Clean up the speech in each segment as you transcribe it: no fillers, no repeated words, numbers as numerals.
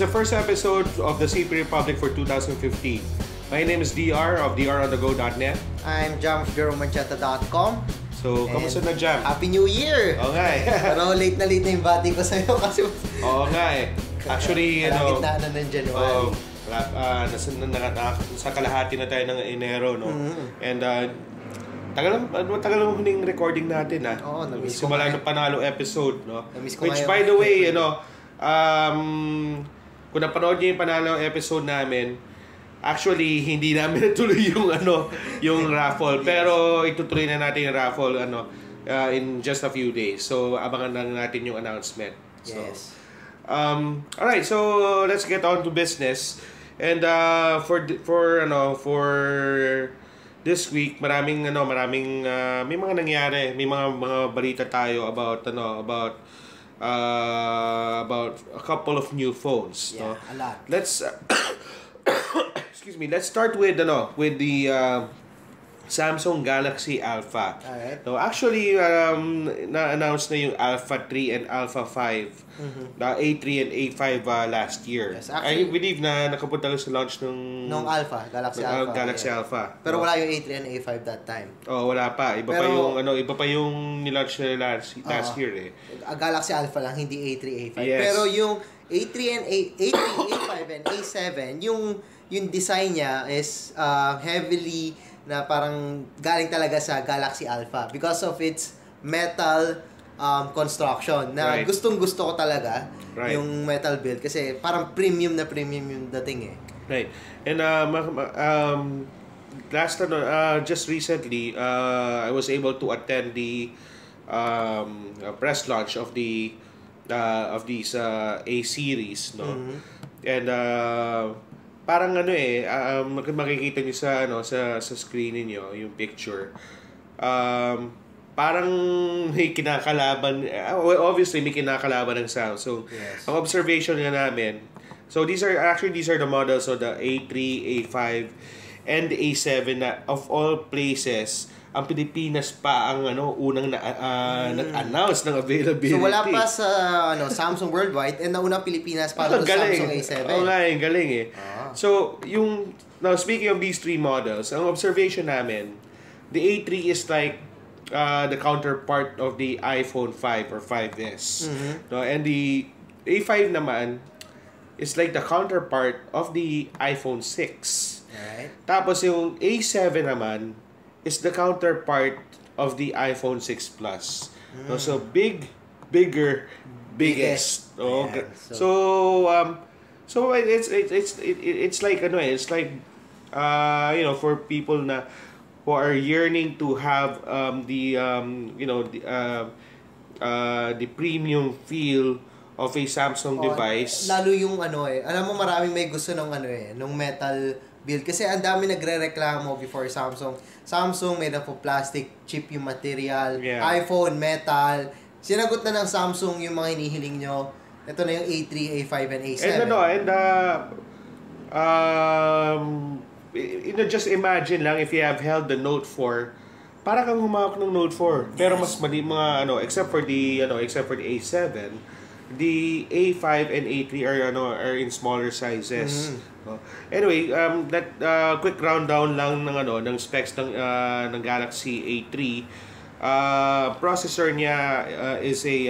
is the first episode of the CP Republic for 2015. My name is DR of dronthego.net. I'm Jam of DeRomanchata.com. So, kamusta na, Jam? Happy New Year! Oo nga eh. Pero late na yung bati ko sa'yo kasi... Oo nga eh. Actually, kalapit na ng January. Sa kalahati na tayo ng Enero, no? And tagal lang huling recording natin, ha? Oo, namiss ko. Simula ng Panalo episode, no? Which, by ngayon. the way, kung napanood niyo yung Panalo episode namin, actually hindi namin natuloy yung raffle, pero itutuloy na natin yung raffle in just a few days. So abangan lang natin yung announcement. Yes. Alright, so let's get on to business. And for this week, maraming may mga nangyari, may mga balita tayo about a couple of new phones. Yeah, a lot. Let's excuse me. Let's start with the Samsung Galaxy Alpha. Alright. So actually, na-announce na yung Alpha 3 and Alpha 5, the A3 and A5 last year. Yes, actually, I believe na nakapunta lang sa launch nung Alpha, Galaxy Alpha. Galaxy Alpha. Pero wala yung A3 and A5 that time. Oh, wala pa. Iba pa yung nilaunch na last year eh. Galaxy Alpha lang, hindi A3, A5. Yes. Pero yung A3 and A5 and A7, yung design niya is heavily na parang galing talaga sa Galaxy Alpha because of its metal construction na gustong-gusto ko talaga yung metal build kasi parang premium yung dating eh. Right. And just recently I was able to attend the press launch of these A series, no? And parang makikita niyo sa screen niyo yung picture. Parang may kinakalaban, obviously may kinakalaban ng Samsung. Yes. Ang observation nga namin, so these are the models of the A3, A5 and A7 na of all places ang Pilipinas pa ang unang nag-announce ng availability. So wala pa sa Samsung worldwide and nauna Pilipinas para sa Samsung A7. Oo nga, galing eh. So now speaking of these three models, ang observation namin, the A3 is like the counterpart of the iPhone 5 or 5S. No, and the A5 naman is like the counterpart of the iPhone 6. Alright. Tapos yung A7 naman is the counterpart of the iPhone 6 Plus. No, so biggest. Oh, yeah, so it's like for people na who are yearning to have the premium feel of a Samsung device. Lalo yung alam mo maraming may gusto ng nung metal build kasi ang dami nagrereklamo before Samsung made up of plastic, cheap yung material, iPhone metal. Sinagot na ng Samsung yung mga hinihiling nyo. Ito na yung A3, A5 and A7. And just imagine lang if you have held the Note 4, para kang humawak ng Note 4. Pero mas mali mga except for the A7, the A5 and A3 are in smaller sizes. Anyway, that quick rundown lang ng specs ng Galaxy A3. Processor niya is a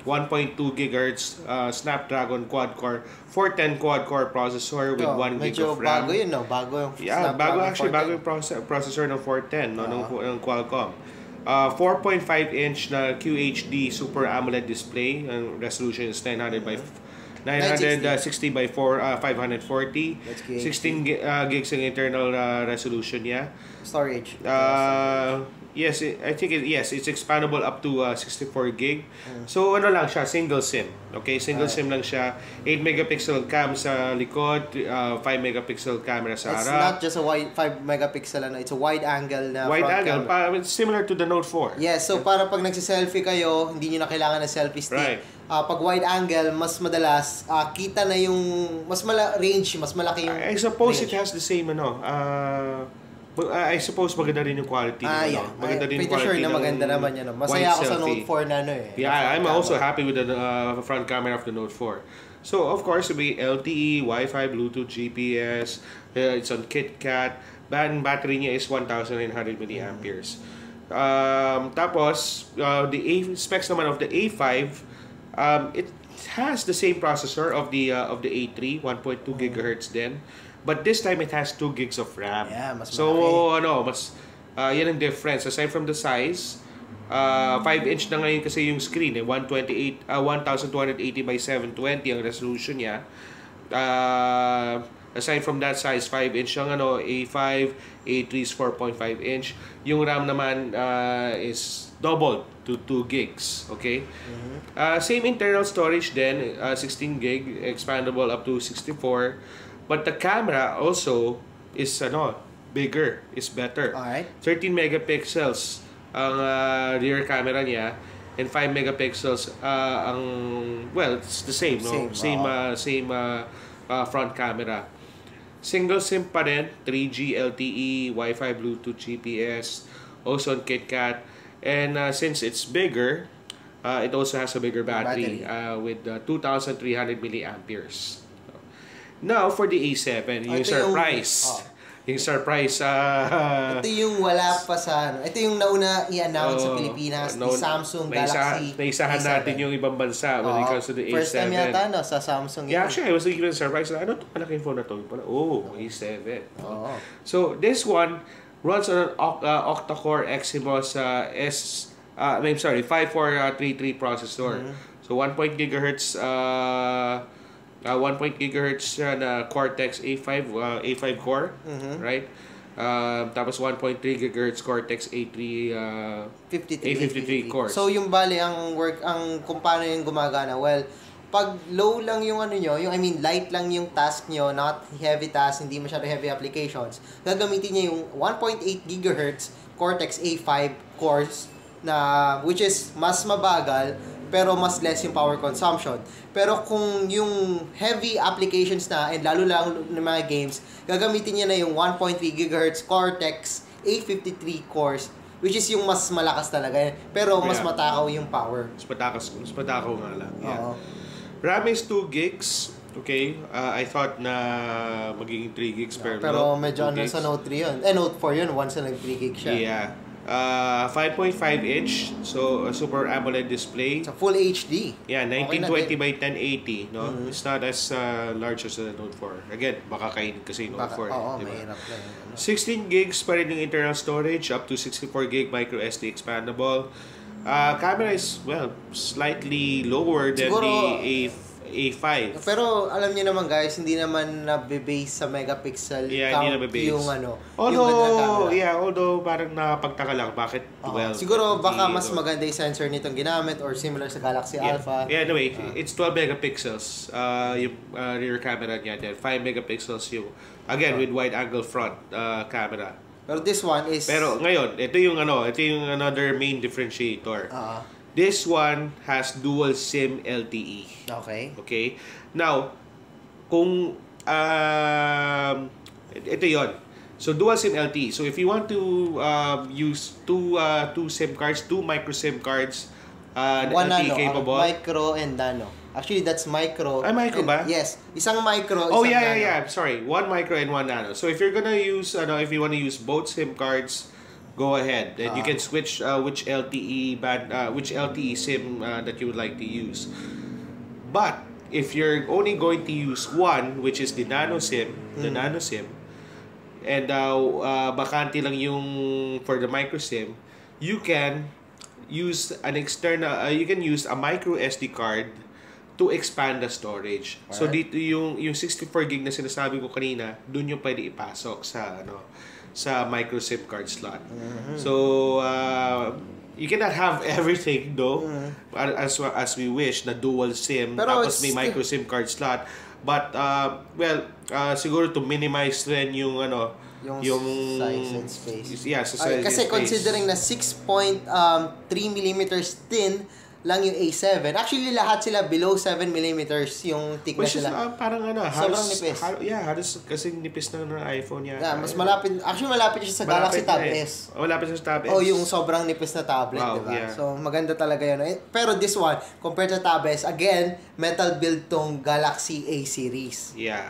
1.2 GHz Snapdragon quad-core 410 quad-core processor with 1 GB of RAM. Bago yun, no? Bago yung bago yung processor ng 410 ng Qualcomm. 4.5-inch na QHD Super AMOLED display. Ang resolution is 960 by 540. 16 gigs ang internal resolution niya. Storage. Yes, I think it's expandable up to 64 gig. So lang siya, single SIM. Okay, single SIM lang siya. 8 megapixel cam sa likod, 5 megapixel camera sa harap. It's not just a 5 megapixel it's a wide angle na wide front angle, camera. Similar to the Note 4. Yes, so para pag nagsi-selfie kayo, hindi niyo na kailangan ng selfie stick. Pag wide angle, mas madalas kita na yung range, mas malaki yung I suppose range. it has the same I suppose maganda rin yung quality. Yeah. Maganda rin yung pretty sure quality na maganda naman yan. Masaya ako sa Note 4 na eh. Yeah, I'm also happy with the front camera of the Note 4. So, of course, it'll be LTE, Wi-Fi, Bluetooth, GPS. It's on KitKat. Battery niya is 1,900 milliamperes. Tapos, the specs naman of the A5, it has the same processor of the A3, 1.2 gigahertz din. But this time, it has 2 gigs of RAM. Yeah, mas so, yan ang difference. Aside from the size, 5-inch na ngayon kasi yung screen. 1280 by 720 ang resolution niya. Aside from that size, 5-inch yung A5, A3 is 4.5-inch. Yung RAM naman is doubled to 2 gigs. Okay? Same internal storage then, 16 gig, expandable up to 64. But the camera also is bigger, is better. Alright. 13 megapixels ang rear camera niya and 5 megapixels it's the same, same front camera. Single SIM pa rin, 3G, LTE, Wi-Fi, Bluetooth, GPS, also on KitKat. And since it's bigger, it also has a bigger battery. With 2,300 milliamperes. Now, for the A7, yung surprise. Yung surprise. Ito yung wala pa sa ito yung nauna i-announce sa Pilipinas, ni Samsung Galaxy naisahan A7. natin yung ibang bansa when it comes to the A7. First time yata sa Samsung. Yeah, actually, I was even surprised. Ano ito malaking phone na ito? A7. So, this one runs on an octa-core Exynos 5433 processor. So 1 gigahertz 1 gigahertz na Cortex A5 core, right? Tapos 1.3 gigahertz Cortex A3 A53 core. So yung bali ang kung paano yung gumagana, well, pag low lang yung light lang yung task nyo, not heavy task, hindi masyado heavy applications, gagamitin niya yung 1.8 gigahertz Cortex A5 cores which is mas mabagal pero mas less yung power consumption. Pero kung yung heavy applications and lalo lang ng mga games, gagamitin niya na yung 1.3 GHz Cortex A53 cores, which is yung mas malakas talaga. Pero mas matakaw yung power. Mas matakaw nga lang. Yeah. RAM is 2 gigs. Okay? I thought na magiging 3 gigs pero medyo sa Note 3 yun. Note 4 yun, once na nag 3 gigs siya. Yeah. 5.5 inch, so a super AMOLED display. It's a full HD. Yeah, 1920 by 1080, no? It's not as large as the Note 4. Again, baka kainin kasi Note 4. Mahirap lang. 16 gigs pa rin yung internal storage, up to 64 gig micro SD expandable. Camera is, slightly lower than the A5. Pero alam niyo naman guys, hindi naman nabe-base sa megapixel count yung although parang nakapagtaka lang bakit 12. Siguro baka mas maganda yung sensor nitong ginamit or similar sa Galaxy Alpha. Yeah, anyway, it's 12 megapixels yung rear camera niya din. 5 megapixels yung with wide angle front camera. Pero this one is ngayon, ito yung another main differentiator. This one has dual SIM LTE. Okay. Now, kung ito yon. So dual SIM LTE. So if you want to use two SIM cards, two micro SIM cards, one LTE capable. Micro and nano. Actually, that's micro. Micro ba? Yes. Isang micro, isang nano. Yeah. Sorry. One micro and one nano. So if you're gonna use, if you want to use both SIM cards, go ahead. And you can switch which LTE SIM that you would like to use. But if you're only going to use one, which is the nano SIM, and bakante lang yung for the micro SIM, you can use an external. You can use a micro SD card to expand the storage. Alright. So dito yung 64 gig na sinasabi ko kanina, dun yung pwede ipasok sa micro SIM card slot. So you cannot have everything though, as we wish na dual SIM tapos may micro SIM card slot, but siguro to minimize rin yung size and space. Yeah, sa size kasi and space. Considering na 6.3 millimeters thin lang yung A7. Actually, lahat sila below 7 millimeters yung thickness Which is nila. parang Sobrang nipis. Halos kasing nipis ng iPhone yata. Yeah, mas malapit. Actually, malapit siya sa Galaxy Tab S. Malapit siya sa Tab S. Oh, yung sobrang nipis na tablet, Wow, diba? yeah. So, maganda talaga yun. Pero this one, compared to Tab S, again, metal build tong Galaxy A series. Yeah,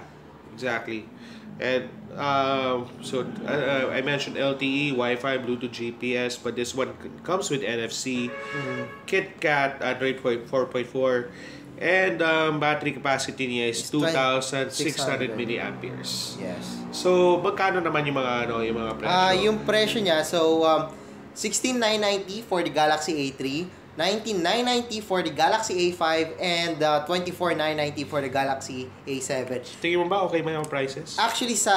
exactly. And I mentioned LTE, Wi-Fi, Bluetooth, GPS, but this one comes with NFC, KitKat, Android 4.4, and battery capacity niya is 2,600 milliamperes. Yes. So, magkano naman yung mga presyo? Yung presyo niya, so 16,990 for the Galaxy A3, 19,990 for the Galaxy A5, and 24,990 for the Galaxy A7. Tingin mo ba okay may mga prices? Actually, sa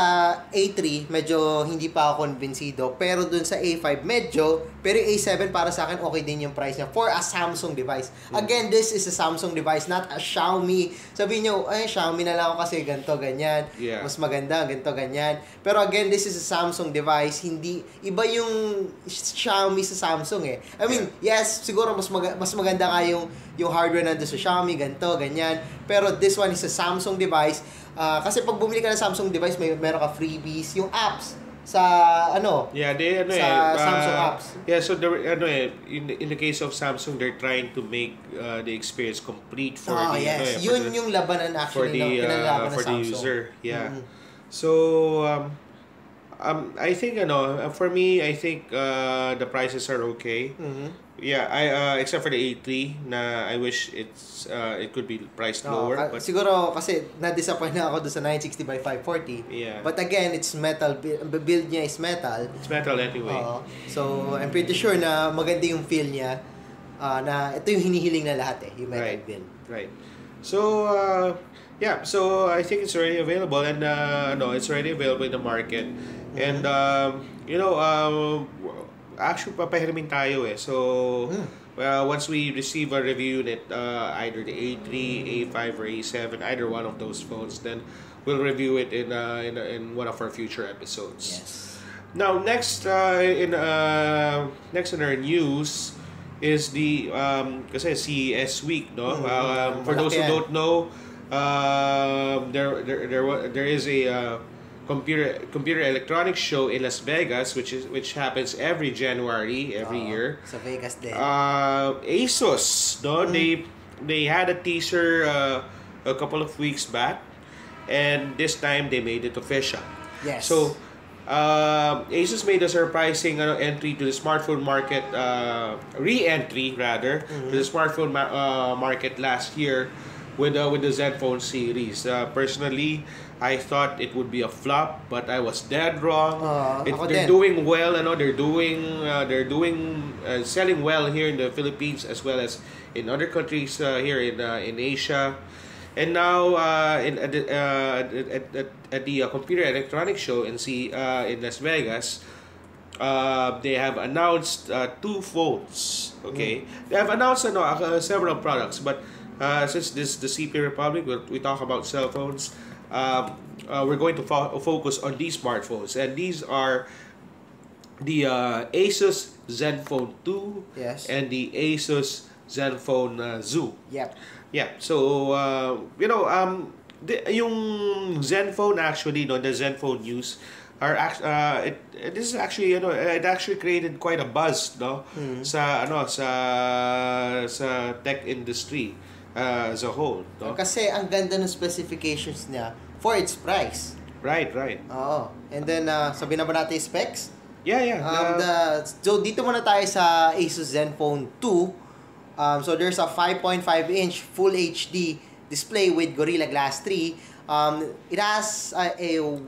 A3, medyo hindi pa ako konbensido. Pero dun sa A5, medyo. Pero yung A7, para sa akin, okay din yung price niya for a Samsung device. Again, this is a Samsung device, not a Xiaomi. Sabihin nyo, ay, Xiaomi na lang ako kasi ganito, ganyan. Yeah. Mas maganda, ganito, ganyan. Pero again, this is a Samsung device. Hindi, iba yung Xiaomi sa Samsung eh. I mean, yes, siguro mas maganda ka yung hardware nandun sa Xiaomi, ganito, ganyan. Pero this one is a Samsung device. Kasi pag bumili ka ng Samsung device, meron ka freebies. Yung apps sa Samsung apps. Yeah, so in the case of Samsung, they're trying to make the experience complete for yung labanan actually for the user. Yeah. Mm-hmm. So I think for me, I think the prices are okay. Mm-hmm. Yeah, except for the A3 na I wish it could be priced lower. But siguro kasi na-disappoint na ako doon sa 960 by 540. Yeah. But again, it's metal. Build niya is metal. It's metal anyway. So, I'm pretty sure na maganda yung feel niya. Na ito yung hinihiling na lahat yung metal build. Right. So, yeah. So, I think it's already available and it's already available in the market. And, actually, papahiramin tayo eh. So, once we receive a review unit, either the A3, A5, or A7, either one of those phones, then we'll review it in one of our future episodes. Yes. Now, next in our news is the kasi CES week, no? For those who don't know, there is a computer electronics show in Las Vegas, which happens every January every year. Sa Vegas din. Asus, no, they had a teaser a couple of weeks back, and this time they made it official. Yes. So Asus made a surprising entry to the smartphone market, re-entry rather, to the smartphone market last year with the Zenfone series. Personally, I thought it would be a flop, but I was dead wrong. They're doing well, they're doing selling well here in the Philippines as well as in other countries here in Asia. And now at the computer electronics show in Las Vegas, they have announced two phones. Okay, they have announced several products, but since this is the CP Republic, we talk about cell phones. We're going to focus on these smartphones, and these are the Asus Zenfone 2 and the Asus Zenfone Zoo. Yep. Yeah. So yung Zenfone actually, the Zenfone news are this is actually it actually created quite a buzz, sa tech industry as a whole, no? Kasi ang ganda ng specifications niya for its price. Right. Oo. And then sabihin na ba natin yung specs? Yeah. So dito muna tayo sa Asus Zenfone 2. So there's a 5.5-inch Full HD display with Gorilla Glass 3. It has a 1.8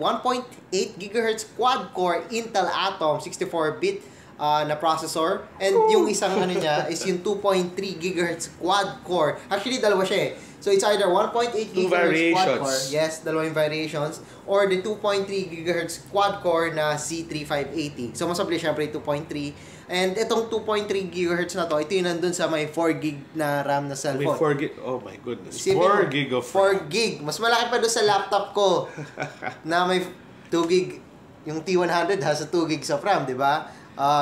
GHz quad-core Intel Atom 64-bit na processor, and yung isang niya is yung 2.3 GHz quad-core. Actually, dalawa siya eh. So it's either 1.8 GHz quad-core, yes, dalawang variations, or the 2.3 GHz quad-core na Z3580. So mas mabilis syempre 2.3. And itong 2.3 GHz na to, ito yung nandun sa may 4 gig na RAM na cellphone. May 4 gig, oh my goodness. 4 gig of 4 gig. Mas malaki pa doon sa laptop ko na may 2 gig. Yung T100 has a 2 gigs of RAM, di ba?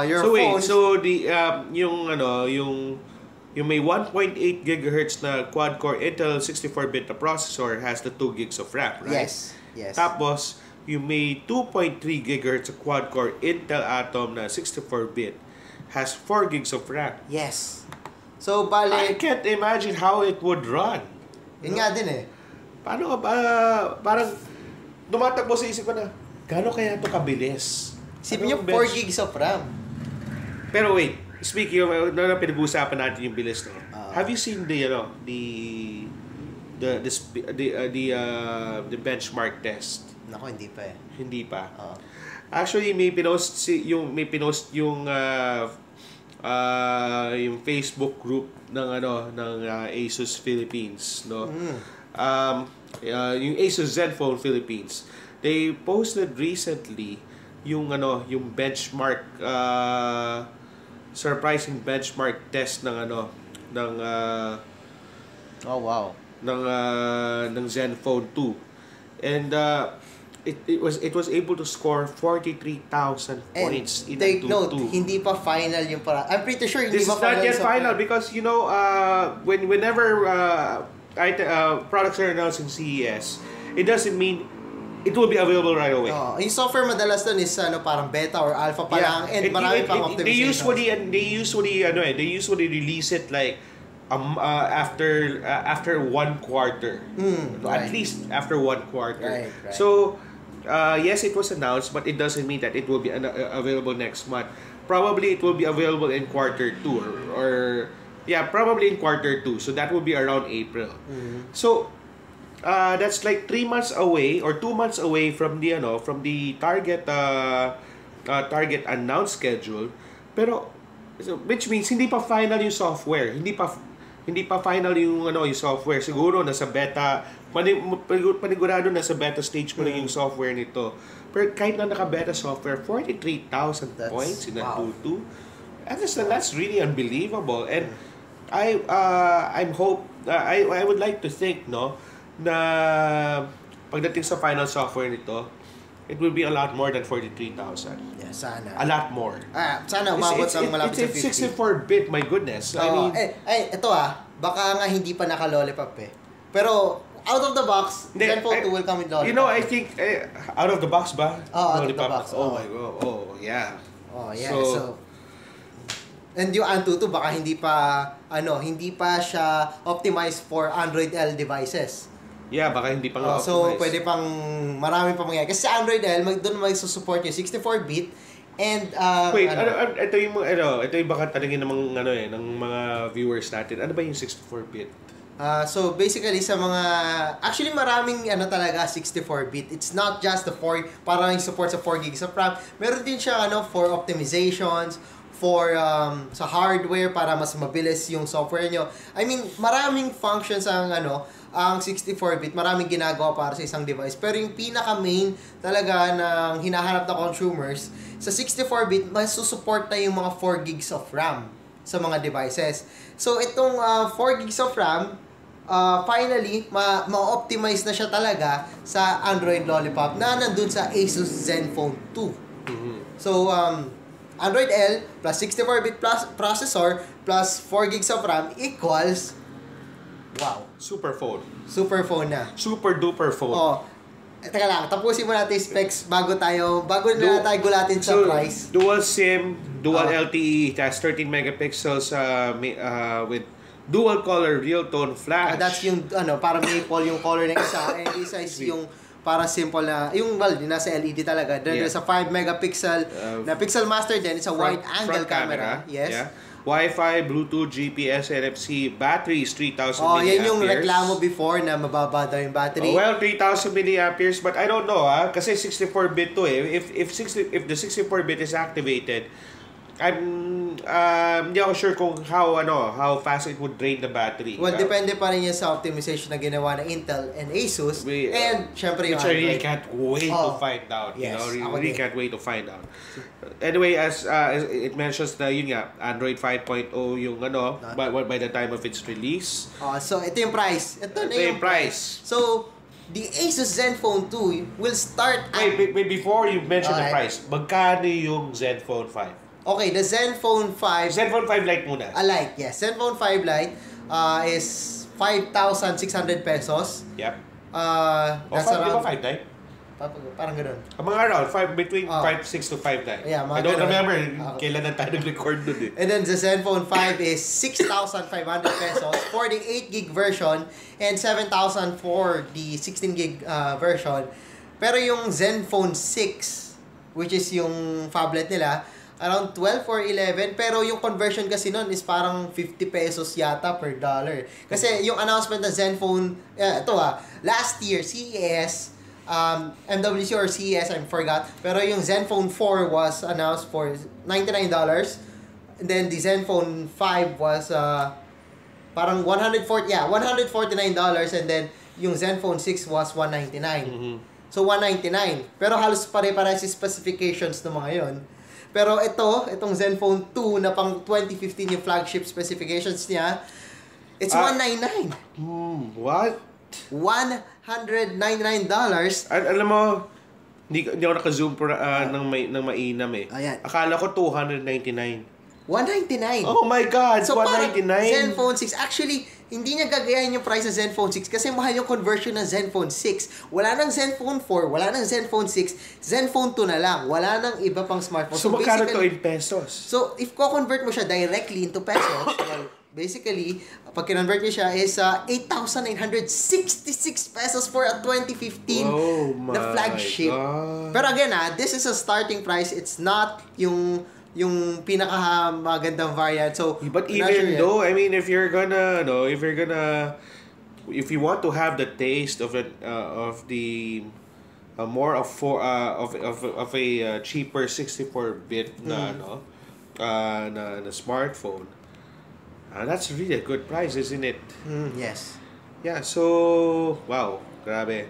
Your so phone. Wait, so the yung Yung may 1.8 gigahertz na quad-core Intel 64-bit na processor has the 2 gigs of RAM, right? Yes. Tapos, yung may 2.3 gigahertz na quad-core Intel Atom na 64-bit has 4 gigs of RAM. Yes. So, I can't imagine how it would run. Yun nga din eh. Paano ka ba? Parang tumatakbo sa isip ko na, gano'n kaya ito kabilis? Isipin nyo, 4 gigs of RAM. Pero wait, speaking of, pinag-uusapan natin yung bilis, no? Have you seen the benchmark test? Nako, hindi pa eh. Hindi pa. Actually, may pinost yung yung Facebook group ng Asus Philippines, no? Yung Asus Zenfone Philippines. They posted recently yung benchmark surprising benchmark test ng oh wow, ng Zenfone 2. And it was able to score 43,000 points in take a 2-2. note, hindi pa final yung I'm pretty sure hindi This pa is not yet final because whenever products are announced in CES, it doesn't mean it will be available right away. Yung software madalas doon is parang beta or alpha pa lang, and marami pang optimization. They usually release it like after 1 quarter. At least after 1 quarter. Right. So yes, it was announced, but it doesn't mean that it will be available next month. Probably it will be available in quarter 2 or probably in quarter 2. So that will be around April. So that's like 3 months away or 2 months away from the target announced schedule. Pero which means hindi pa final yung software. Hindi pa final yung software. Siguro nasa beta, panigurado nasa beta stage mo lang yung software nito. Pero kahit na naka-beta software, 43,000 points in a 2-2. That's really unbelievable. And I would like to think na pagdating sa final software nito, it will be a lot more than 43,000. Yeah, sana. A lot more. Sana umabot ang malapit sa 50. It's 64-bit, my goodness. I mean, ito baka nga hindi pa naka-lollipop eh. Pero out of the box, Zenfone 2 will come with lollipop. I think out of the box ba? Out of the box. Oh my god. Oh yeah. Oh yeah. So and yung Antutu baka hindi pa siya optimized for Android L devices. Yeah, baka hindi pa nga optimized. So pwede pang marami pang mangyayari. Kasi sa Android L doon magsusupport yung 64-bit and wait, ito yung baka tanungin ng mga viewers natin. Ano ba yung 64-bit? So basically sa mga actually maraming talaga 64-bit. It's not just the 4 parang yung support sa 4 gigs of RAM. Meron din siya for optimizations, for sa hardware para mas mabilis yung software nyo. I mean, maraming functions ang 64-bit, maraming ginagawa para sa isang device. Pero yung pinaka-main talaga ng hinahanap na consumers, sa 64-bit, masusupport na yung mga 4 gigs of RAM sa mga devices. So, itong 4 gigs of RAM, finally, ma-optimize na siya talaga sa Android Lollipop na nandun sa Asus Zenfone 2. So, Android L plus 64-bit plus processor plus 4 gigs of RAM equals Super phone na. Super duper phone. Teka lang, tapusin mo natin specs bago tayo gulatin sa price. Dual SIM, dual LTE, it has 13 megapixels with dual color real tone flash. That's yung para maple yung color ng isa, and isa is yung para simple na yung nasa LED talaga. Then there's a 5 megapixel na pixel master, then it's a wide angle camera. Yes. Yeah. Wi-Fi, Bluetooth, GPS, NFC, battery is 3,000 milliamperes. Yan yung reklamo before na mababa daw yung battery. Well, 3,000 milliamperes, but I don't know kasi 64-bit to eh. If the 64-bit is activated, hindi ako sure kung how fast it would drain the battery. Well, depende pa rin yan sa optimization na ginawa ng Intel and Asus. And syempre yung Android. I really can't wait to find out. Yes, really can't wait to find out. Anyway, as it mentions na yun nga, Android 5.0 yung by the time of its release. So ito yung price. Ito na yung price. So the Asus Zenfone 2 will start at... Wait, before you mention the price, magkano yung Zenfone 5? Okay, the Zenfone 5. Zenfone 5 Lite muna. Lite, yes. Zenfone 5 Lite is 5,600 pesos. Yep. That's Di ba around... 5 Lite? Parang ganun. Mga around, between 5.6 to 5.9. Yeah, I don't remember kailan na tayo nag-record dun eh. And then the Zenfone 5 is 6,500 pesos for the 8 gig version and 7,000 for the 16 gig version. Pero yung Zenfone 6, which is yung phablet nila, around 12 or 11. Pero yung conversion kasi nun is parang 50 pesos yata per dollar. Kasi yung announcement ng Zenfone, last year, CES, MWC or CES, I forgot. Pero yung Zenfone 4 was announced for $99. And then the Zenfone 5 was parang $149. And then yung Zenfone 6 was $199. Mm-hmm. So $199. Pero halos pare-pare si specifications ng mga yon. Pero itong Zenfone 2 na pang 2015 yung flagship specifications niya, it's $199. What? $199. Alam mo, hindi ako naka-zoom ng mainam eh. Ayan. Akala ko $299. $199. Oh my God, so $199. Zenfone 6. Actually, hindi niya gagayahin yung price ng Zenfone 6 kasi mahal yung conversion ng Zenfone 6. Wala nang Zenfone 4, wala nang Zenfone 6, Zenfone 2 na lang. Wala nang iba pang smartphone. So magkano to in pesos? So, if ko-convert mo siya directly into pesos, well, basically, pag kinonvert niyo siya is 8,966 pesos for a 2015 the flagship. God. Pero again, this is a starting price. It's not yung pinaka-magandang variant. So, but even though, I mean, if you want to have the taste of the more of a cheaper 64-bit na smartphone, that's really a good price, isn't it? Yes. Yeah. So wow, grabe.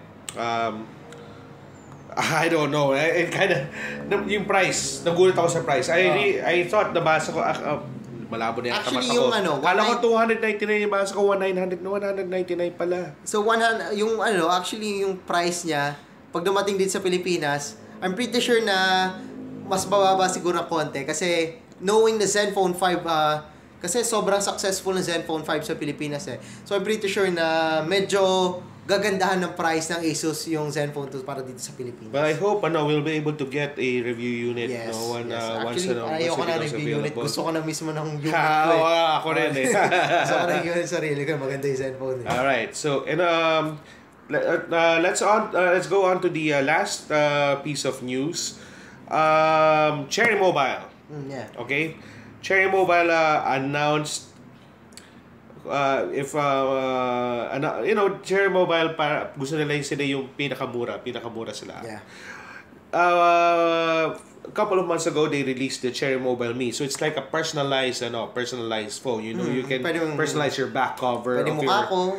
I don't know. It kind of yung price. Nagulat ako sa price. I thought nabasa ko malabo na yung actually kamata ko. yung Kala ko 299 yung basa ko 199 pala. So actually yung price niya pag dumating din sa Pilipinas, I'm pretty sure na mas bababa siguro ng konti kasi knowing the Zenfone 5 kasi sobrang successful ng Zenfone 5 sa Pilipinas eh. So I'm pretty sure na medyo gagandahan ng price ng Asus yung Zenfone 2 para dito sa Pilipinas. But I hope we'll be able to get a review unit. Yes, once ayoko na review unit. Gusto ko na mismo ng unit. Ako rin eh. Gusto ko na unit sarili ko. Maganda yung Zenfone. Alright. So, and let's go on to the last piece of news. Cherry Mobile. Yeah. Okay? Cherry Mobile announced Cherry Mobile para gusto nila yung pinakamura sila. Yeah. A couple of months ago they released the Cherry Mobile Me. So it's like a personalized phone. You can personalize your back cover of mukha ko.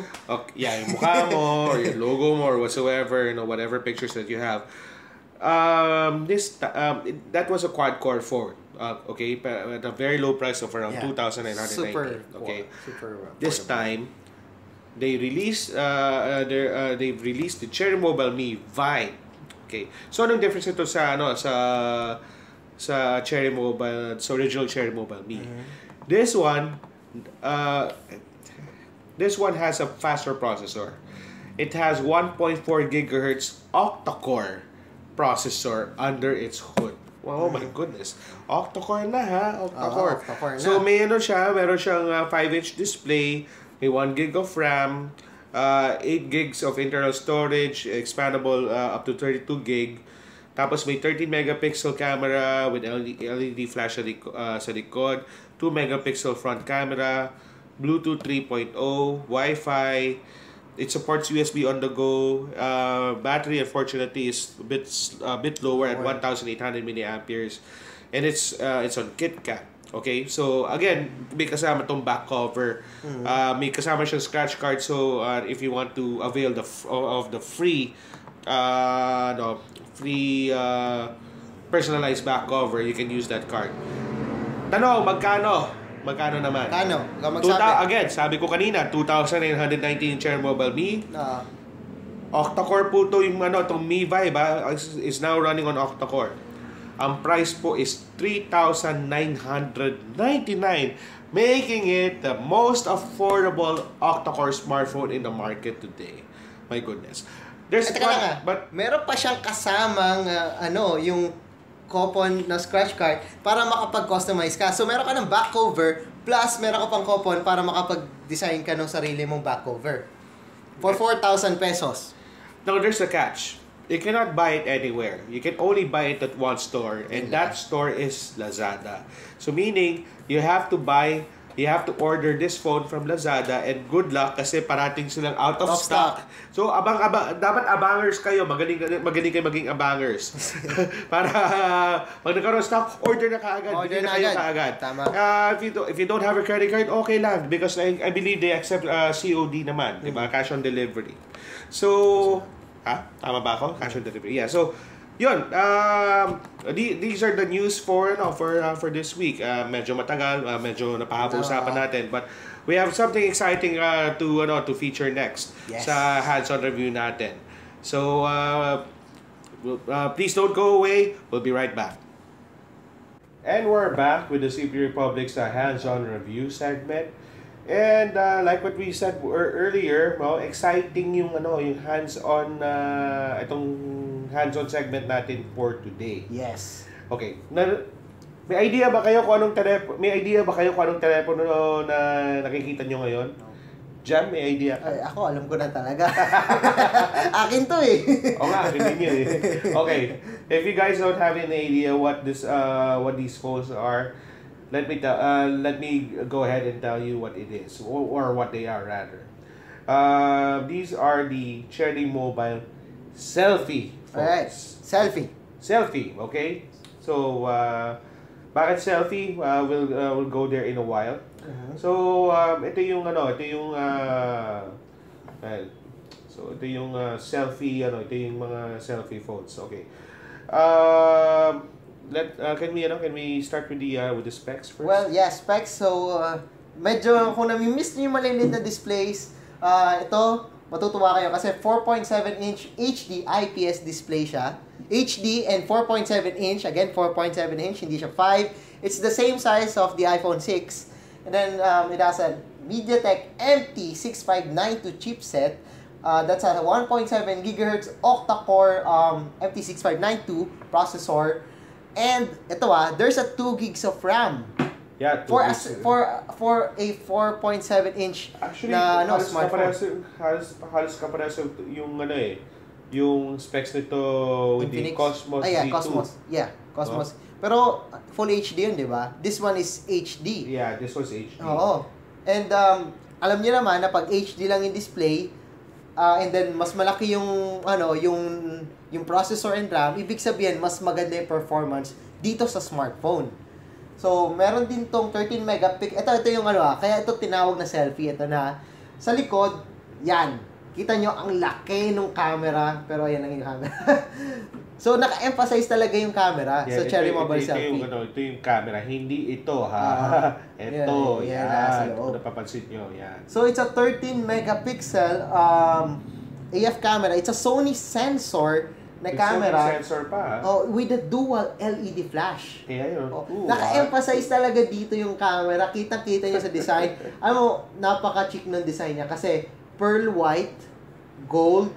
Yung mukha mo or your logo mo or whatsoever, whatever pictures that you have. That was a quad-core phone. Okay, at a very low price of around 2,990. Okay. This time, they've released the Cherry Mobile Me Vibe. Okay. So anong difference ito sa Cherry Mobile, sa original Cherry Mobile Me? This one has a faster processor. It has 1.4 gigahertz octa-core processor under its hood. Wow, my goodness. Octa-core na ha, octa-core. So meron siyang 5-inch display, may 1 gig of RAM, 8 gigs of internal storage, expandable up to 32 gig. Tapos may 13 megapixel camera with LED flash sa likod, 2 megapixel front camera, Bluetooth 3.0, Wi-Fi. It supports USB on the go. Battery, unfortunately, is a bit lower at 1,800 milliamperes, and it's on KitKat. Okay, so again, may kasama tong back cover. May kasama siyang scratch card. So if you want to avail of the free personalized back cover, you can use that card. Tanong, Magkano naman? Again, sabi ko kanina, 2,919 Cherry Mobile Me. Octa-core po to yung itong Mi Vibe is now running on octa-core. Ang price po is 3,999, making it the most affordable octa-core smartphone in the market today. My goodness. There's but meron pa siyang kasamang yung coupon na scratch card para makapag-customize ka. So meron ka ng back cover plus meron ka pang coupon para makapag-design ka ng sarili mong back cover for 4,000 pesos. Now there's a catch. You cannot buy it anywhere. You can only buy it at one store, and that store is Lazada. So meaning, you have to order this phone from Lazada, and good luck kasi parating silang out of stock. So dapat abangers kayo, magaling kayo maging abangers. Para pag nagkaroon stock, order na kaagad. Order na kaagad. Tama. If you don't have a credit card, okay lang because I believe they accept COD naman, diba? Cash on delivery. So tama ba ako? Cash on delivery. Yeah. So, yun. These are the news for this week. Medyo matagal, medyo napahaba-usapan natin, but we have something exciting to feature next sa hands-on review natin. So, please don't go away. We'll be right back. And we're back with the CP Republic's hands-on review segment. And like what we said earlier, exciting yung hands-on itong hands-on segment natin for today. Yes. Okay. May idea ba kayo kung anong telepono na nakikita nyo ngayon? Jam, may idea ka? Ay, ako alam ko na talaga. Akin to eh. Oo nga, akin din yun eh. Okay. If you guys don't have any idea what these phones are, let me go ahead and tell you what it is, or what they are rather. These are the Cherry Mobile Selfie phones. Alright, selfie. Okay. So, bakit selfie? We'll go there in a while. So, ito yung selfie, ito yung mga selfie phones. Okay. Can we start with the specs first? Well, yeah, specs. So, medyo kung nami-miss niyo yung maliliit na displays, ito, matutuwa kayo kasi 4.7-inch HD IPS display siya. HD and 4.7-inch, again, 4.7-inch, hindi siya 5. It's the same size of the iPhone 6. And then, it has a MediaTek MT6592 chipset. That's a 1.7 GHz octa-core MT6592 processor. And ito there's a 2 gigs of RAM. Yeah, for a 4.7-inch na smartphone. Halos kapareho yung specs nito with the Cosmos V2. Cosmos. Pero full HD yun, di ba? This one is HD. Yeah, this was HD. Oo. And alam niyo naman na pag HD lang yung display, and then mas malaki yung yung processor and RAM, ibig sabihin mas maganda yung performance dito sa smartphone. So, meron din tong 13 megapixel. Ito yung kaya ito tinawag na selfie. Ito na sa likod, yan. Kita nyo ang laki ng camera, pero ayan lang yung camera. So, naka-emphasize talaga yung camera sa Cherry Mobile Selfie. Ito yung camera, hindi ito ha. Ito, yan. Kung napapansin nyo, yan. So, it's a 13 megapixel AF camera. It's a Sony sensor na camera. Sony sensor pa. With a dual LED flash. Kaya yun. Naka-emphasize talaga dito yung camera. Kitang-kita niya sa design. Napaka-chic ng design niya kasi pearl white, gold,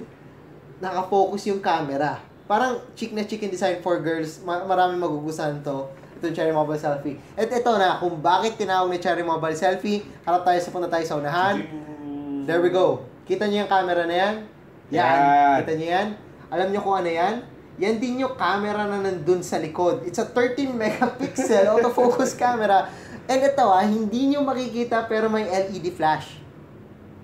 naka-focus yung camera. Parang chic na chic yung design for girls. Maraming magugustuhan to. Ito yung Cherry Mobile Selfie. At ito na, kung bakit tinawag ni Cherry Mobile Selfie, harap tayo punta tayo sa unahan. There we go. Kita niyo yung camera na yan? Yan. Kita niyo yan? Alam niyo kung ano yan? Yan din yung camera na nandun sa likod. It's a 13 megapixel autofocus camera. And ito hindi niyo makikita pero may LED flash.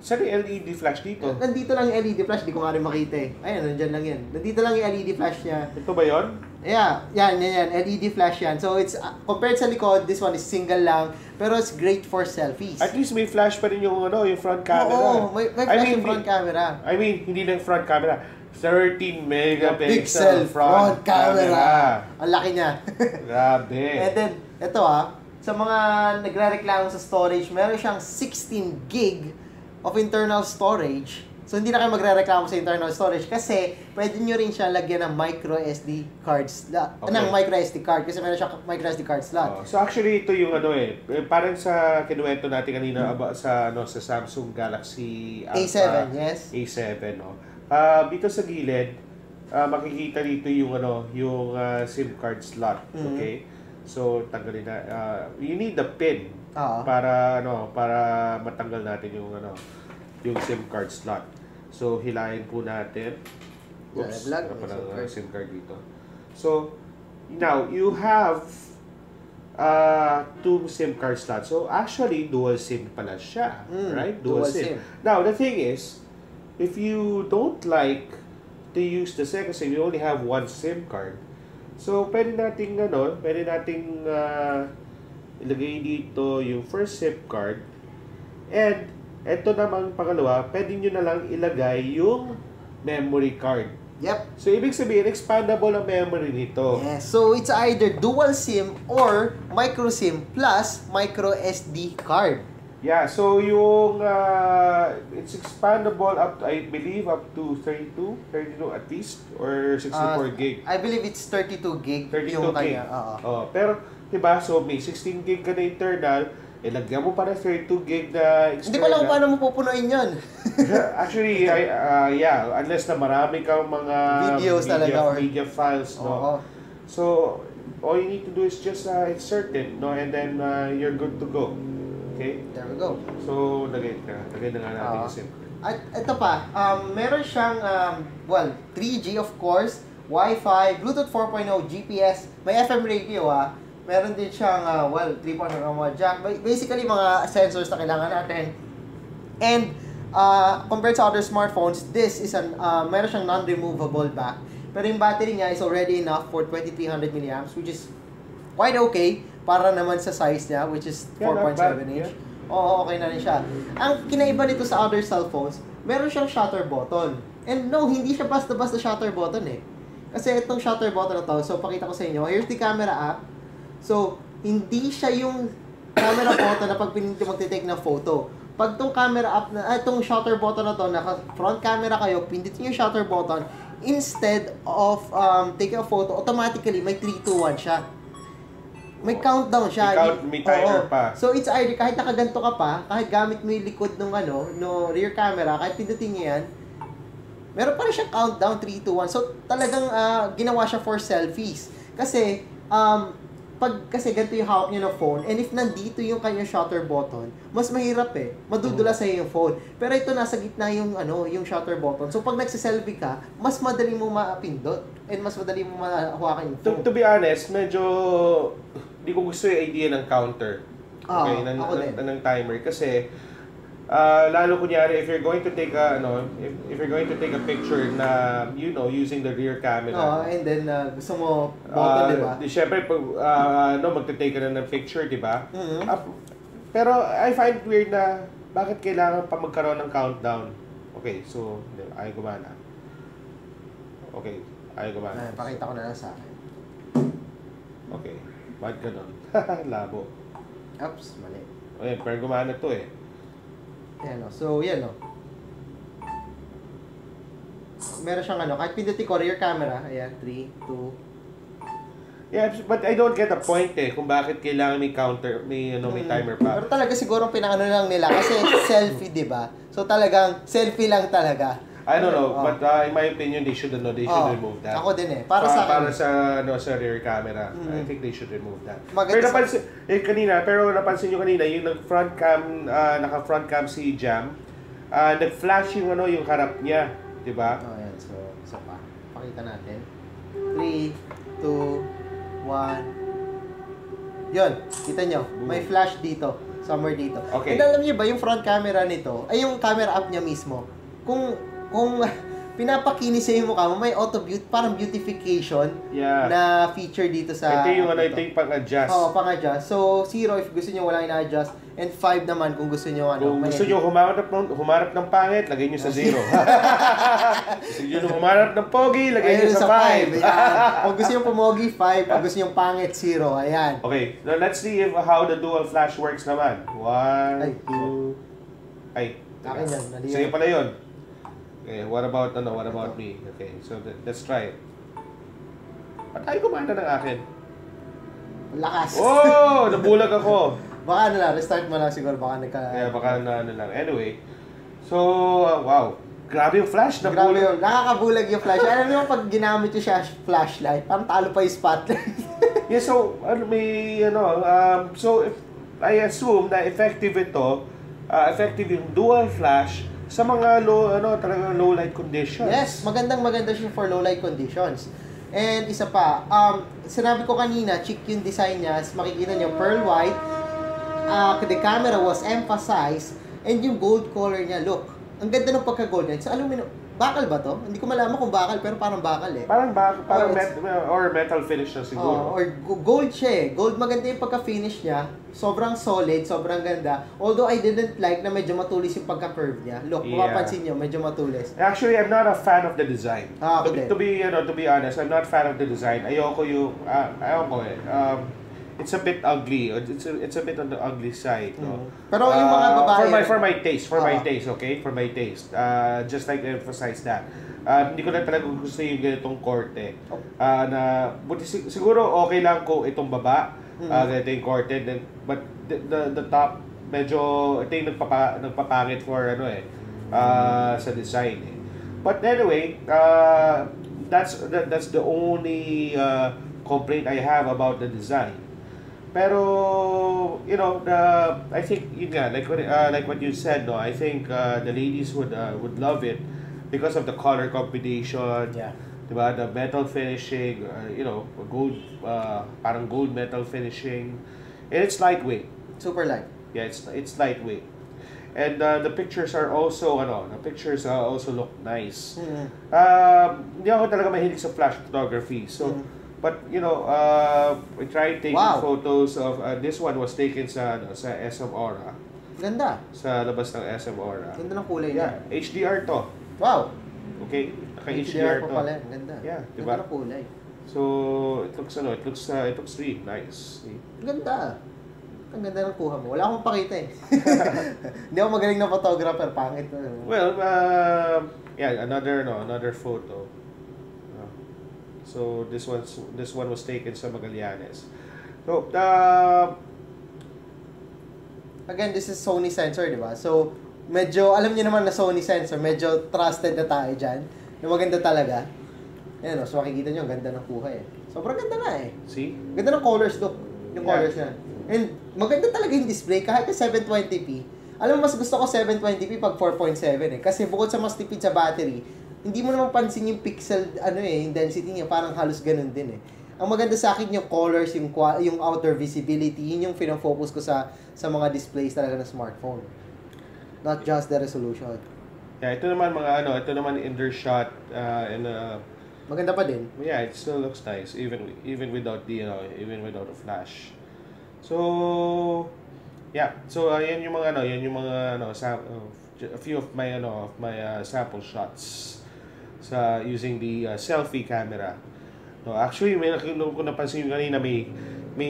Saan yung LED flash dito? Nandito lang yung LED flash, di ko nga rin makita eh. Ayan, nandyan lang yan. Nandito lang yung LED flash niya. Ito ba yun? Yeah, yan. LED flash yan. So, it's, compared sa likod, this one is single lang, pero it's great for selfies. At least may flash pa rin yung front camera. Oo, may flash yung front camera. I mean, hindi lang front camera. 13 megapixel front camera. Ang laki niya. Grabe. And then, ito sa mga nagre-reklamo sa storage, meron siyang 16 gig of internal storage. So, hindi na kayo magre-reklamo sa internal storage kasi pwede nyo rin siya lagyan ng micro SD card slot. Okay. Ng micro SD card kasi meron siya micro SD card slot. So actually ito yung ano parang sa kinuwento natin kanina about sa sa Samsung Galaxy A7, yes. A7, no. Dito sa gilid, makikita dito yung yung SIM card slot, okay? So tanggalin na you need the pin para para matanggal natin yung yung SIM card slot. So hilahin po natin. Oops, SIM card dito. So now you have 2 SIM card slots. So actually dual SIM pala siya, right? Dual SIM. Now the thing is, if you don't like to use the second SIM, you only have 1 SIM card. So pwede nating ilagay dito yung first SIM card, and eto namang pangalawa, pwede nyo na lang ilagay yung memory card. Yep. So, ibig sabihin, expandable ang memory nito. Yes. So, it's either dual SIM or micro SIM plus micro SD card. Yeah. So, yung it's expandable up to, I believe, up to 32 at least, or 64 gig. I believe it's 32 gig 32 yung gig. kanya. Pero, diba, so may 16 gig ka na internal, lagyan mo pa na 32 gig na external. Hindi ko alam paano mo pupunuin yun. Actually, yeah, unless na marami kang mga videos media files, no? So, all you need to do is just insert it, no? And then you're good to go. Okay? There we go. So, lagay na nga natin yung SIM. At ito pa, meron siyang, 3G of course, Wi-Fi, Bluetooth 4.0, GPS, may FM radio meron din siyang, 3.0 jack. Basically, mga sensors na kailangan natin. And, compared sa other smartphones, this is meron siyang non-removable back. Pero yung battery niya is already enough for 2300 mAh, which is quite okay para naman sa size niya, which is 4.7 inch. Oo, okay na rin siya. Ang kinaiba nito sa other cellphones, meron siyang shutter button. And no, hindi siya basta-basta shutter button Kasi itong shutter button na to, so pakita ko sa inyo, here's the camera app. So, hindi siya yung camera button na pag pinili magte-take ng photo. Pag itong camera app itong shutter button na to, naka front camera kayo, pindutin yung shutter button, instead of taking a photo, automatically may 3, 2, 1 siya. May countdown siya. May timer pa. So, it's either kahit nakaganto ka pa, kahit gamit mo yung likod ng no rear camera, kahit pindutin niya yan, meron pa rin siyang countdown, 3, 2, 1. So, talagang ginawa siya for selfies. Kasi, kasi ganito yung hawak niya ng phone, and if nandito yung kanyang shutter button, mas mahirap madudula sa'yo yung phone. Pero ito nasa gitna yung yung shutter button. So pag nagse-selfie ka, mas madali mo mapindot and mas madali mo mahawakan yung phone. To be honest, medyo di ko gusto yung idea ng counter. Okay, ng timer kasi lalo kunyari if you're going to take a if you're going to take a picture na using the rear camera. And then gusto mo button, di ba? Siyempre pag magte-take ka na ng picture, di ba? Pero I find weird na bakit kailangan pa magkaroon ng countdown. Okay, so ayaw gumana. Okay, ayaw gumana. Pakita ko na lang sa akin. Okay, ba't ganun? Labo. Oops, mali. Okay, pero gumana to Ayan so yan meron siyang kahit pindutin ko rear camera, ayan, 3, 2. Yeah, but I don't get the point kung bakit kailangan may counter, may timer pa. Pero talaga siguro pinakaano lang nila kasi selfie, di ba? So talagang selfie lang talaga. I don't know, but in my opinion, they should remove that. Ako din Para sa akin. Para sa rear camera. I think they should remove that. Maganda pero napansin nyo kanina, yung naka-front cam si Jam, nag-flash yung yung harap niya, di ba? Ayan, so isa pa. Pakita natin. 3, 2, 1. Yun, kita nyo. May flash dito. Somewhere dito. Okay. And alam niyo ba, yung front camera nito, ay yung camera app niya mismo, kung pinapakinis sa yung mukha mo, may parang beautification na feature dito sa... Ito yung pang-adjust. Oo, pang-adjust. So, 0 if gusto nyo walang ina-adjust, and 5 naman kung gusto nyo Kung gusto nyo humarap ng pangit, lagay nyo sa 0. Gusto nyo humarap ng pogi, lagay nyo sa 5. Kung gusto nyo pumogi, 5. Kung gusto nyo pangit, 0. Ayan. Okay, now let's see how the dual flash works naman. 1, 2... Ay, akin yan. sa'yo pala yun. Okay, what about me? Okay, so let's try it. Ba't tayo kumanda ng akin? Lakas. Oh! Nabulag ako. Baka restart mo lang siguro. Baka Yeah, baka lang. Anyway, so, wow. Grabe yung flash. Grabe yun. Nakakabulag yung flash. Alam niyo pag ginamit yung siya flashlight, parang talo pa yung spotlight. Yeah, so, so if I assume na effective yung dual flash sa mga talagang low light conditions. Yes, maganda siya for low light conditions. And isa pa, sinabi ko kanina, chic yung design niya. Makikita niyo, pearl white. The camera was emphasized. And yung gold color niya, look. Ang ganda ng pagka-gold niya. Sa aluminum, bakal ba to? Hindi ko malaman kung bakal, pero parang bakal eh. Parang or metal finish na siguro. Or gold siya eh. Gold, maganda yung pagka-finish niya. Sobrang solid, sobrang ganda. Although I didn't like na medyo matulis yung pagka-curve niya. Look, mapapansin niyo, medyo matulis. Actually, I'm not a fan of the design. Okay. To be honest, I'm not a fan of the design. Ayoko it's a bit ugly. It's a bit on the ugly side, no. Pero yung mga babae for my taste, okay? For my taste. Just like to emphasize that. Hindi ko na talaga gusto yung ganitong korte. Buti siguro okay lang kung itong baba, ganito yung korte, but the top medyo ito yung nagpapangit for sa design eh. But anyway, that's the only complaint I have about the design. Pero I think like what you said, no, I think the ladies would love it because of the color combination. Yeah. Diba? The metal finishing, gold, parang gold metal finishing, and it's lightweight. super light. Yeah, it's lightweight, and the pictures are also also look nice. Hindi ako talaga mahilig sa flash photography, so. But we tried taking photos of this one was taken sa SM Aura. Ganda. Sa labas ng SM Aura. Ganda ng kulay niya. Yeah, HDR to. Wow. Okay, naka-HDR to. pala, ganda. Yeah, diba? Ganda ng kulay. So, it looks really nice. See? Ganda. Ang ganda ng kuha mo. Wala akong pakita eh. Hindi ako magaling na photographer, pangit. Well, yeah, another photo. So this one was taken sa Magallanes. So again, this is Sony sensor, di ba? So medyo alam niyo naman na Sony sensor, medyo trusted na tayo diyan. Na maganda talaga. Ayan, so makikita niyo ang ganda ng kuha eh. Sobrang ganda nga eh. See? Ganda ng colors look. Yung colors niya. And maganda talaga yung display kahit na 720p. Alam mo, mas gusto ko 720p pag 4.7 eh. Kasi bukod sa mas tipid sa battery, hindi mo naman pansin yung pixel, yung density niya, parang halos ganun din eh. Ang maganda sa akin yung colors, yung outer visibility, yun yung pinafocus ko sa mga displays talaga ng smartphone. Not just the resolution. Yeah, ito naman indoor shot and maganda pa din. Yeah, it still looks nice even without a flash. So yeah, so yan yung mga a few of my sample shots sa using the selfie camera. No, actually may napansin kanina may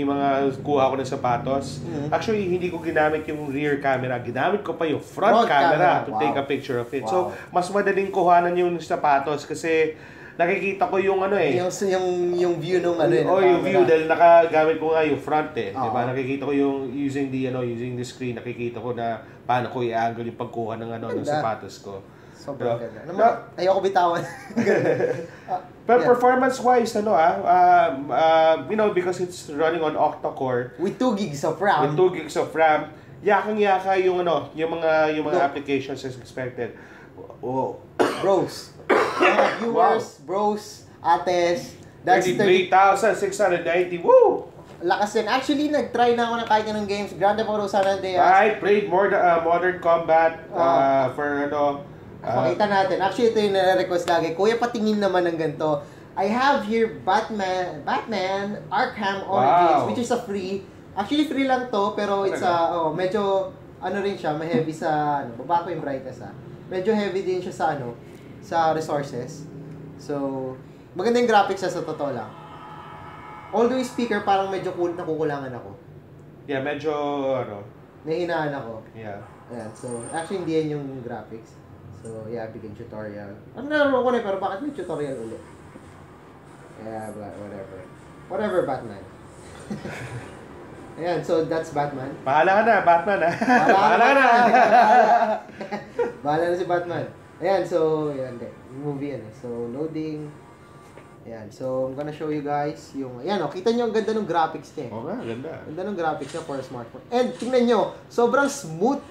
mga kuha ko ng sapatos. Actually hindi ko ginamit yung rear camera, ginamit ko pa yung front camera to take a picture of it. So mas madaling kuhanan yung sapatos kasi nakikita ko yung yung view nung yung view dahil nakagamit ko nga yung front eh. Diba? Nakikita ko yung using the screen, nakikita ko na paano ko i-angle yung pagkuha ng ng sapatos ko. Sobrang ganda. Ayoko bitawan. But performance-wise, because it's running on octa-core with 2 gigs of RAM. Yakang-yaka yung mga applications as expected. Oh, bros. Viewers, bros, ates, that's 33,690. Woo! Lakas din. Actually, nag-try na ako ng kahit anong games. Grand Theft Auto San Andreas. I played Modern Combat for Pakita natin. Actually, ito yung nare-request lagi. Kuya, patingin naman ng ganito. I have here Batman Arkham Origins, which is a free. Actually, free lang to, pero it's medyo, rin siya, may heavy sa, baba ko yung brightness medyo heavy din siya sa, sa resources. So, maganda yung graphics sa totoo lang. Although yung speaker, parang medyo nakukulangan ako. Yeah, medyo, nahinaan ako. Yeah. Ayan, so, actually, hindi yan yung graphics. So, yeah, begin tutorial. Ano naroon ko na pero bakit may tutorial ulit? Yeah, but whatever. Whatever, Batman. Ayan, so that's Batman. Bahala ka na, Batman ha. Bahala ka na. Bahala na si Batman. Ayan, so, yan, movie yan eh. So, loading. Ayan, so, I'm gonna show you guys yung, ayan, kita nyo ang ganda ng graphics niya eh. Oo nga, ganda. Ganda ng graphics niya for a smartphone. And, tingnan nyo, sobrang smooth.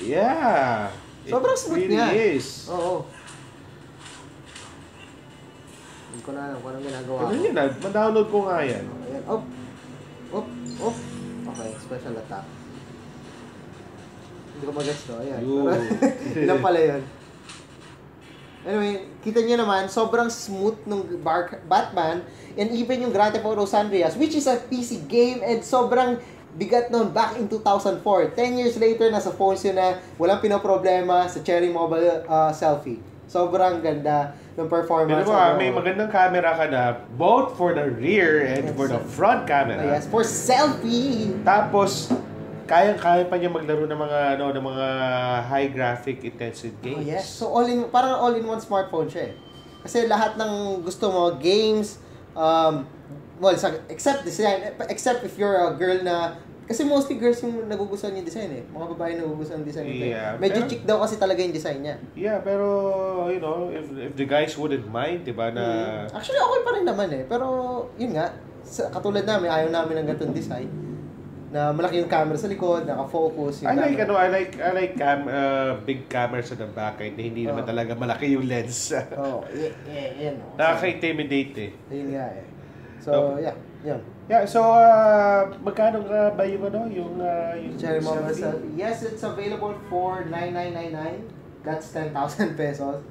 Yeah. Sobrang smooth really niya. Is. Oo. Hindi ko na alam kung anong ginagawa ko. Ano yun, ma-download ko nga yan. Ayan, Okay, special attack. Hindi ko mag-gets to. Ayan. Ilan pala yun. Anyway, kita nyo naman, sobrang smooth nung Batman and even yung Grand Theft Auto San Andreas, which is a PC game and sobrang bigat nun back in 2004. 10 years later, nasa phones yun na walang pinoproblema sa Cherry Mobile Selfie. Sobrang ganda ng performance. Pero may magandang camera ka na both for the rear and for the front camera. Yes, for selfie. Tapos kaya pa niya maglaro ng mga high graphic intensive games. Oh, yes. So parang all-in-one smartphone siya eh. Kasi lahat ng gusto mo, games, except if you're a girl na, kasi mostly girls yung nagugustuhan yung design eh. Mga babae nagugustuhan yung design nito. Yeah, medyo chic daw kasi talaga yung design niya. Yeah, pero if the guys wouldn't mind, 'di ba na Actually okay pa rin naman eh. Pero yun nga, katulad namin, ayaw namin ng ganitong design. Na malaki yung camera sa likod, naka-focus yung I like big cameras at the back and hindi naman talaga malaki yung lens. Yan. Nakaka-intimidate eh. Yun nga eh. So, yeah. Yun. Yeah, so magkano ba yung yung Cherry Mobile Selfie? Yes, it's available for 9,999. That's 10,000 pesos.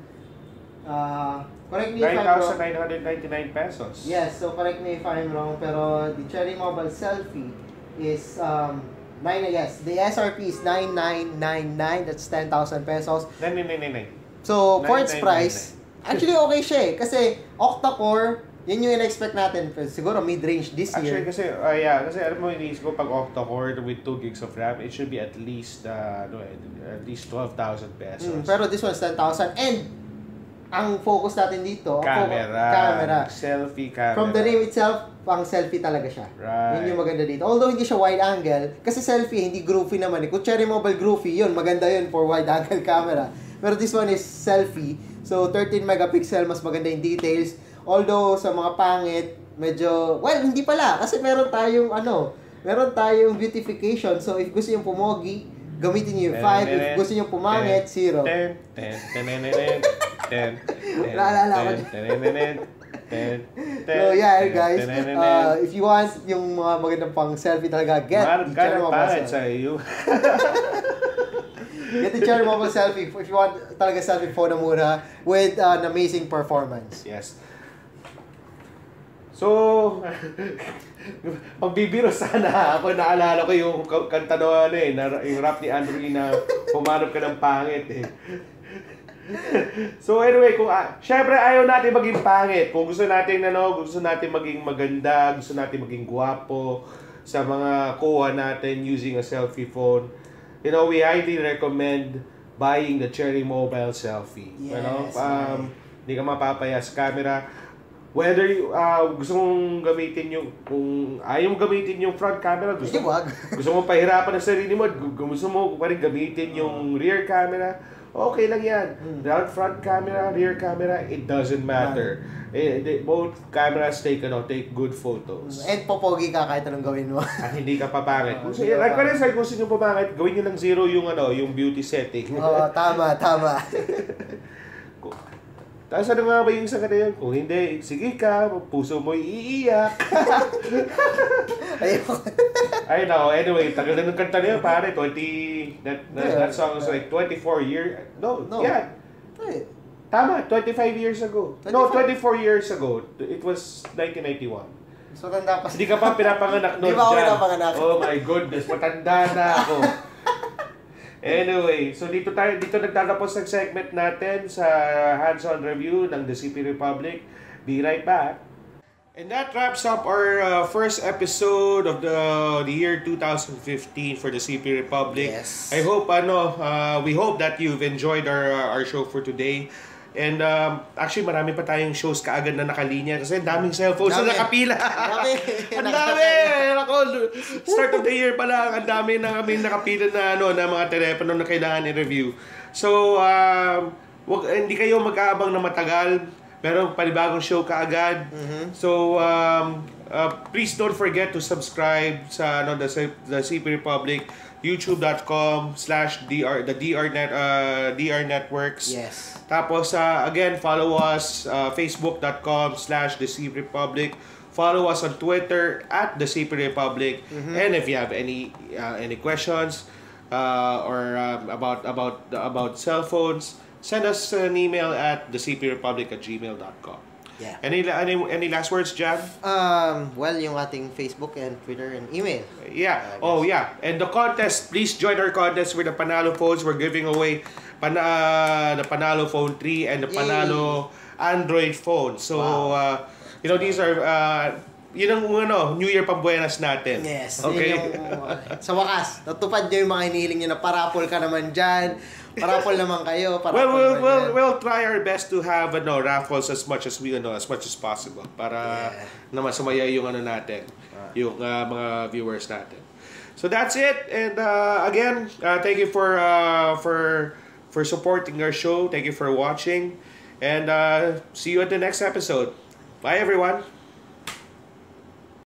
Correct me if I'm wrong. 9,999 pesos. Yes, so correct me if I'm wrong, pero the Cherry Mobile Selfie is the SRP is 9,999. That's 10,000 pesos. 9,999. So, for its price, actually okay siya eh. Kasi octa-core, yan yung in-expect natin. Siguro mid-range this year. Actually, kasi alam mo, iniisip ko pag octa-core with 2 gigs of RAM, it should be at least 12,000 pesos. Pero this one's 10,000. And, ang focus natin dito, camera. Selfie camera. From the name itself, pang selfie talaga siya. Right. Yun yung maganda dito. Although hindi siya wide angle, kasi selfie, hindi groovy naman. Kung Cherry Mobile groovy, yun, maganda yun for wide angle camera. Pero this one is selfie. So, 13 megapixel, mas maganda yung details. Although, sa mga pangit, medyo, hindi pala. Kasi meron tayong beautification. So, if gusto yung pumogi, gamitin niyo yung 5. If gusto niyo pumangit, 0. Naalala ko dyan. So, yeah, guys. If you want yung mga magandang pang selfie talaga, get the Cherry Mobile Selfie. Get the Cherry Mobile Selfie if you want talaga selfie phone na mura with an amazing performance. Yes. So, pagbibiro sana ako, naalala ko yung kanta yung rap ni Andrew na pumanap ka ng pangit eh. So anyway, syempre ayaw natin maging pangit. Kung gusto natin maging maganda, gusto natin maging gwapo sa mga kuha natin using a selfie phone, we highly recommend buying the Cherry Mobile Selfie. Yes, hindi ka mapapaya sa camera. Whether gusto mong gamitin kung ayaw mong gamitin yung front camera, gusto mo pahirapan ang sarili mo, gusto mo pa rin gamitin yung rear camera, okay lang yan. Front camera, rear camera, it doesn't matter. Both cameras take good photos. And popogi ka kahit anong gawin mo. At hindi ka papangit. Kung gusto nyo papangit, gawin nyo lang 0 yung beauty setting. Tama. Tapos ano nga ba yung isang kanta yun? Kung hindi, sige ka, puso mo iiyak. I know, anyway, tagal na ng kanta na yun, pare. That song was like 24 years. No. Yeah. Tama, 25 years ago. 25? No, 24 years ago. It was 1991. So, tanda pa. Hindi ka pa pinapanganak noon dyan. Hindi pa ako pinapanganak. Oh my goodness, matanda na ako. Anyway, so dito nagtatapos ang segment natin sa hands-on review ng The CP Republic. Be right back. And that wraps up our first episode of the year 2015 for the CP Republic. Yes. I hope we hope that you've enjoyed our show for today. And actually marami pa tayong shows kaagad na nakalinya kasi daming cellphones na nakapila. Ang dami. Ako, start of the year pa lang, ang dami na kami nakapila na mga telepono na kailangan i-review. So, hindi kayo mag-aabang na matagal. Meron panibagong show kaagad. So, please don't forget to subscribe sa the CP Republic, youtube.com/DR Networks. Yes. Tapos, again, follow us, facebook.com/the CP Republic. Follow us on Twitter @the CP Republic. And if you have any questions or about cell phones, send us an email at thecprepublic@gmail.com. Yeah. Any last words, Jan? Well, yung ating Facebook and Twitter and email. Yeah. Yeah. And the contest, please join our contest with the Panalo phones. We're giving away the Panalo Phone 3 and the Panalo Android phone. So, these are yun ang New Year pambuenas natin. Yes. Okay. Sa wakas, natupad nyo yung mga hinihiling nyo na parapol ka naman dyan. Parapol naman kayo. We'll try our best to have raffles as much as possible para naman sumaya yung natin, yung mga viewers natin. So that's it. And again, thank you for supporting our show. Thank you for watching. And see you at the next episode. Bye everyone.